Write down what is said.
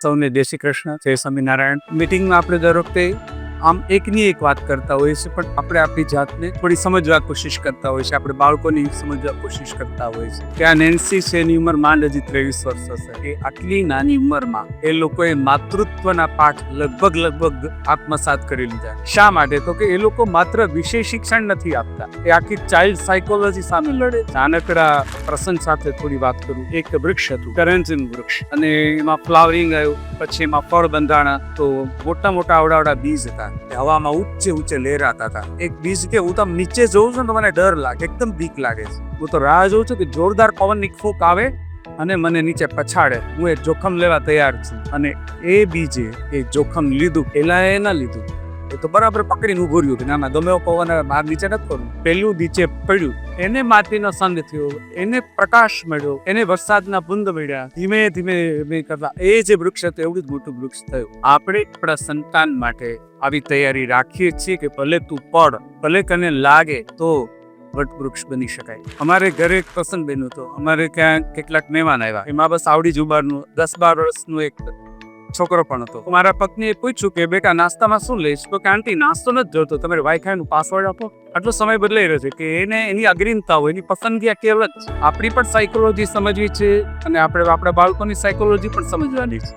સૌને જય શ્રી કૃષ્ણ, જય સ્વામિનારાયણ. મીટિંગમાં આપણે દર વખતે આમ એકની એક વાત કરતા હોઈએ છીએ, પણ આપણે આપણી જાતને થોડી સમજવા કોશિશ કરતા હોઈએ છીએ. આપણે બાળકોની સમજવા કોશિશ કરતા હોઈએ છીએ કે આ નેન્સી છે, એની ઉંમર માંડ હજી 23 વર્ષ હશે. એ આટલી નાની ઉંમરમાં એ લોકોએ માતૃત્વના પાઠ લગભગ આત્મસાત કરી લીધા. શા માટે? તો કે એ લોકો માત્ર વિષય શિક્ષણ નથી આપતા, એ આખી ચાઇલ્ડ સાયકોલોજી સામે લડે. નાનકડા પ્રસંગ સાથે થોડી વાત કરું. એક વૃક્ષ હતું, કરંજન વૃક્ષ, અને એમાં ફ્લાવરિંગ આવ્યું, પછી એમાં ફળ બંધાણા. તો મોટા આવડા બીજ હતા, હવામાં ઊંચે લહેરાતા હતા. એક બીજ કે હું તો નીચે જોઉં છું તો મને ડર લાગે, એકદમ બીક લાગે છે. હું તો રાહ જોઉં છું કે જોરદાર પવનની ફૂંક આવે અને મને નીચે પછાડે. હું એ જોખમ લેવા તૈયાર છું. અને એ બીજે એ જોખમ લીધું. પેલા એ ના લીધું, એ તો બરાબર પકડીને ઉભું રહ્યું કે ના ગમે એવો પવન બહાર નીચે નથી પડવું. પેલું નીચે પડ્યું, એને માટીનો સંગ થયો, એને પ્રકાશ મળ્યો, એને વરસાદના બુંદ મળ્યા. ધીમે કરતા એ જે વૃક્ષ હતું એવું જ મોટું વૃક્ષ થયું. આપણે આપણા સંતાન માટે આવી તૈયારી રાખીએ છીએ કે ભલે તું પડ, ભલે કને લાગે તો વટવૃક્ષ બની શકાય. અમારે ઘરે એક પ્રસંગ બન્યો હતો. અમારે ત્યાં કેટલાક મહેમાન આવ્યા. એમાં બસ આવડી જુબારનું 10-12 વર્ષનું એક છોકરો પણ હતો. મારા પત્નીએ પૂછ્યું કે બેટા નાસ્તામાં શું લઈશ? તો કે આંટી નાસ્તો નથી જોતો, તમારે વાઈફાઈ નું પાસવર્ડ આપો. આટલો સમય બદલાઈ રહ્યો છે કે એને એની અગ્રીમતા હોય, એની પસંદગી આખી અલગ છે. આપણી પણ સાયકોલોજી સમજવી છે અને આપણે આપણા બાળકોની સાયકોલોજી પણ સમજવાની છે.